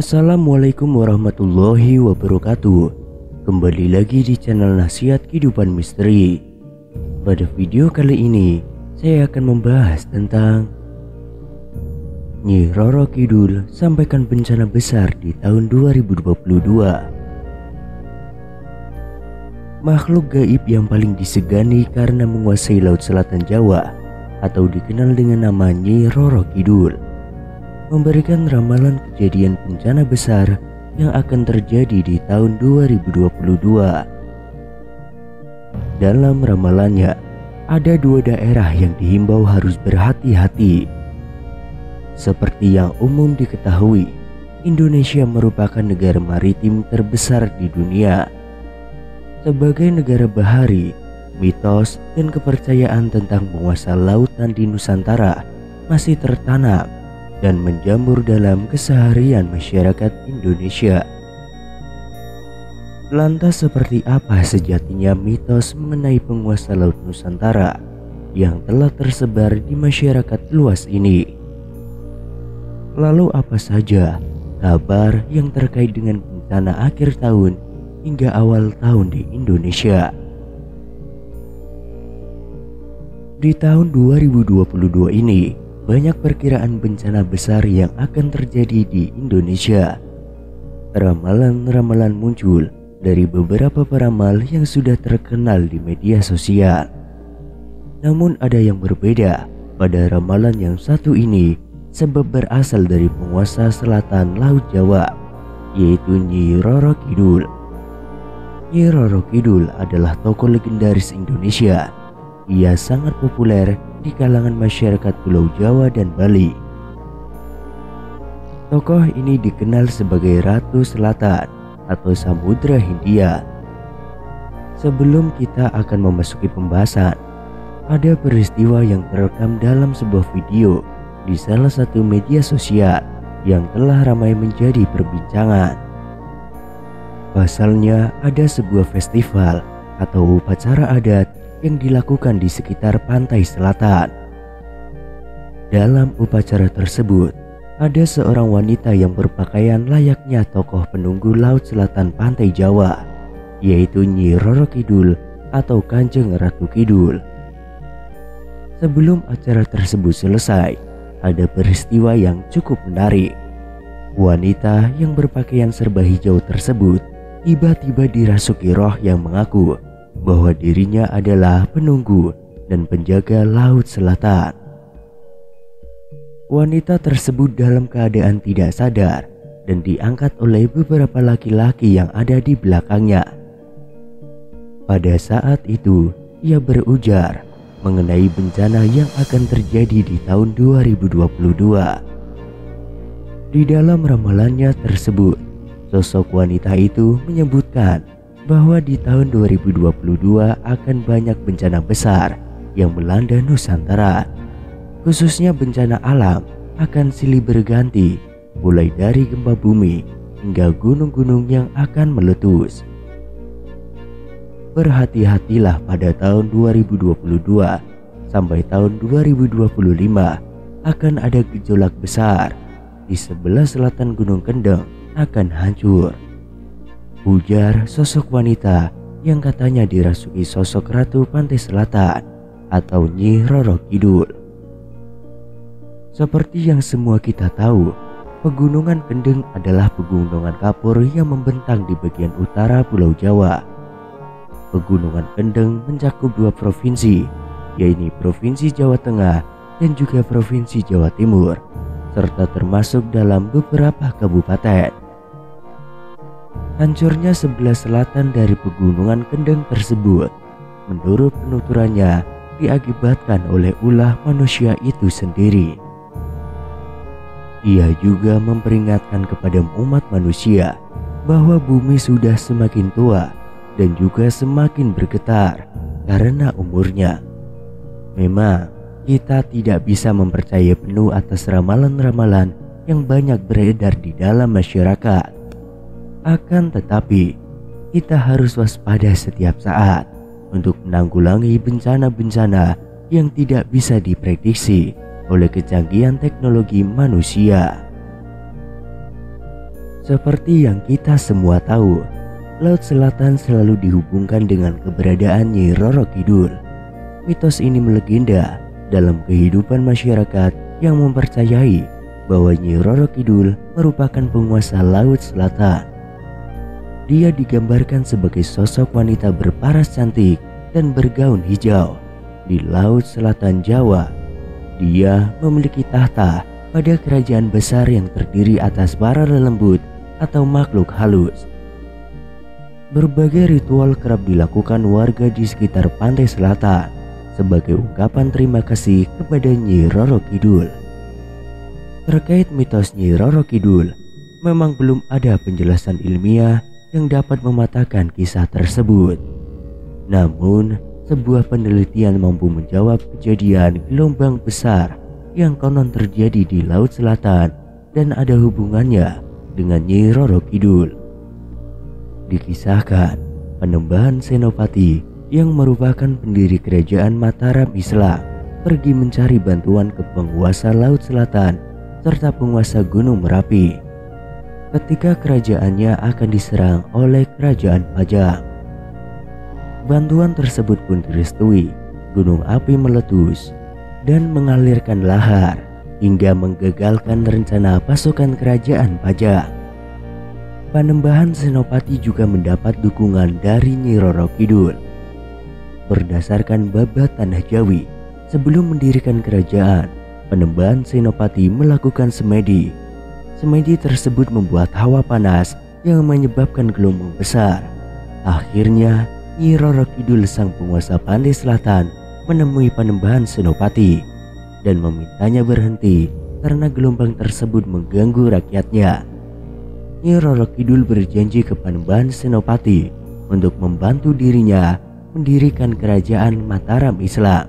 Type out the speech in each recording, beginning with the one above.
Assalamualaikum warahmatullahi wabarakatuh. Kembali lagi di channel Nasihat Kehidupan Misteri. Pada video kali ini saya akan membahas tentang Nyi Roro Kidul sampaikan bencana besar di tahun 2022. Makhluk gaib yang paling disegani karena menguasai Laut Selatan Jawa atau dikenal dengan nama Nyi Roro Kidul memberikan ramalan kejadian bencana besar yang akan terjadi di tahun 2022. Dalam ramalannya, ada dua daerah yang dihimbau harus berhati-hati. Seperti yang umum diketahui, Indonesia merupakan negara maritim terbesar di dunia. Sebagai negara bahari, mitos dan kepercayaan tentang penguasa lautan di Nusantara masih tertanam dan menjamur dalam keseharian masyarakat Indonesia. Lantas seperti apa sejatinya mitos mengenai penguasa laut Nusantara yang telah tersebar di masyarakat luas ini? Lalu apa saja kabar yang terkait dengan bencana akhir tahun hingga awal tahun di Indonesia? Di tahun 2022 ini, banyak perkiraan bencana besar yang akan terjadi di Indonesia. Ramalan-ramalan muncul dari beberapa peramal yang sudah terkenal di media sosial. Namun ada yang berbeda pada ramalan yang satu ini, sebab berasal dari penguasa selatan Laut Jawa, yaitu Nyi Roro Kidul. Nyi Roro Kidul adalah tokoh legendaris Indonesia. Ia sangat populer di kalangan masyarakat Pulau Jawa dan Bali. Tokoh ini dikenal sebagai Ratu Selatan atau Samudra Hindia. Sebelum kita akan memasuki pembahasan, ada peristiwa yang terekam dalam sebuah video di salah satu media sosial yang telah ramai menjadi perbincangan. Pasalnya ada sebuah festival atau upacara adat yang dilakukan di sekitar pantai selatan. Dalam upacara tersebut, ada seorang wanita yang berpakaian layaknya tokoh penunggu Laut Selatan Pantai Jawa, yaitu Nyi Roro Kidul atau Kanjeng Ratu Kidul. Sebelum acara tersebut selesai, ada peristiwa yang cukup menarik. Wanita yang berpakaian serba hijau tersebut tiba-tiba dirasuki roh yang mengaku bahwa dirinya adalah penunggu dan penjaga Laut Selatan. Wanita tersebut dalam keadaan tidak sadar dan diangkat oleh beberapa laki-laki yang ada di belakangnya. Pada saat itu, ia berujar mengenai bencana yang akan terjadi di tahun 2022. Di dalam ramalannya tersebut, sosok wanita itu menyebutkan bahwa di tahun 2022 akan banyak bencana besar yang melanda Nusantara. Khususnya bencana alam akan silih berganti, mulai dari gempa bumi hingga gunung-gunung yang akan meletus. Berhati-hatilah pada tahun 2022 sampai tahun 2025 akan ada gejolak besar. Di sebelah selatan Gunung Kendeng akan hancur, ujar sosok wanita yang katanya dirasuki sosok Ratu Pantai Selatan atau Nyi Roro Kidul. Seperti yang semua kita tahu, Pegunungan Kendeng adalah pegunungan kapur yang membentang di bagian utara Pulau Jawa. Pegunungan Kendeng mencakup dua provinsi, yaitu Provinsi Jawa Tengah dan juga Provinsi Jawa Timur, serta termasuk dalam beberapa kabupaten. Hancurnya sebelah selatan dari Pegunungan Kendeng tersebut, menurut penuturannya, diakibatkan oleh ulah manusia itu sendiri. Ia juga memperingatkan kepada umat manusia bahwa bumi sudah semakin tua dan juga semakin bergetar karena umurnya. Memang kita tidak bisa mempercayai penuh atas ramalan-ramalan yang banyak beredar di dalam masyarakat. Akan tetapi, kita harus waspada setiap saat untuk menanggulangi bencana-bencana yang tidak bisa diprediksi oleh kecanggihan teknologi manusia. Seperti yang kita semua tahu, Laut Selatan selalu dihubungkan dengan keberadaan Nyi Roro Kidul. Mitos ini melegenda dalam kehidupan masyarakat yang mempercayai bahwa Nyi Roro Kidul merupakan penguasa Laut Selatan. Dia digambarkan sebagai sosok wanita berparas cantik dan bergaun hijau di Laut Selatan Jawa. Dia memiliki tahta pada kerajaan besar yang terdiri atas para lelembut atau makhluk halus. Berbagai ritual kerap dilakukan warga di sekitar pantai selatan sebagai ungkapan terima kasih kepada Nyi Roro Kidul. Terkait mitos Nyi Roro Kidul, memang belum ada penjelasan ilmiah yang dapat mematahkan kisah tersebut. Namun, sebuah penelitian mampu menjawab kejadian gelombang besar yang konon terjadi di Laut Selatan dan ada hubungannya dengan Nyi Roro Kidul. Dikisahkan, Panembahan Senopati yang merupakan pendiri kerajaan Mataram Islam pergi mencari bantuan ke penguasa Laut Selatan serta penguasa Gunung Merapi ketika kerajaannya akan diserang oleh kerajaan Pajang. Bantuan tersebut pun direstui. Gunung api meletus dan mengalirkan lahar hingga menggagalkan rencana pasukan kerajaan Pajang. Panembahan Senopati juga mendapat dukungan dari Nyi Roro Kidul. Berdasarkan babat Tanah Jawi, sebelum mendirikan kerajaan, Panembahan Senopati melakukan semedi. Semedi tersebut membuat hawa panas yang menyebabkan gelombang besar. Akhirnya, Nyi Roro Kidul sang penguasa Pantai Selatan menemui Panembahan Senopati dan memintanya berhenti karena gelombang tersebut mengganggu rakyatnya. Nyi Roro Kidul berjanji ke Panembahan Senopati untuk membantu dirinya mendirikan kerajaan Mataram Islam.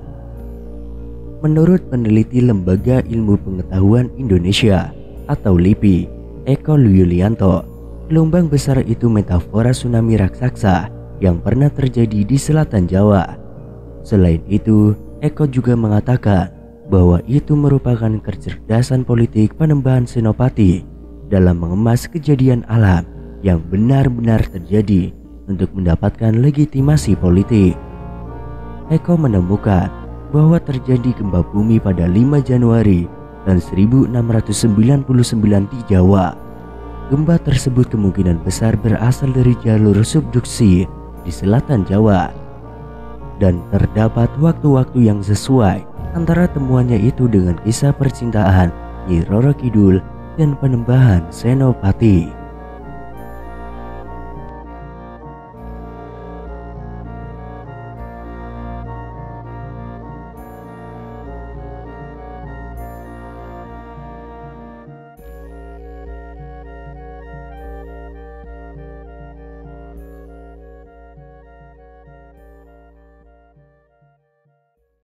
Menurut peneliti Lembaga Ilmu Pengetahuan Indonesia atau LIPI, Eko Yulianto, gelombang besar itu metafora tsunami raksasa yang pernah terjadi di selatan Jawa. Selain itu, Eko juga mengatakan bahwa itu merupakan kecerdasan politik Panembahan Senopati dalam mengemas kejadian alam yang benar-benar terjadi untuk mendapatkan legitimasi politik. Eko menemukan bahwa terjadi gempa bumi pada 5 Januari tahun 1699 di Jawa. Gempa tersebut kemungkinan besar berasal dari jalur subduksi di selatan Jawa, dan terdapat waktu-waktu yang sesuai antara temuannya itu dengan kisah percintaan Nyi Roro Kidul dan Panembahan Senopati.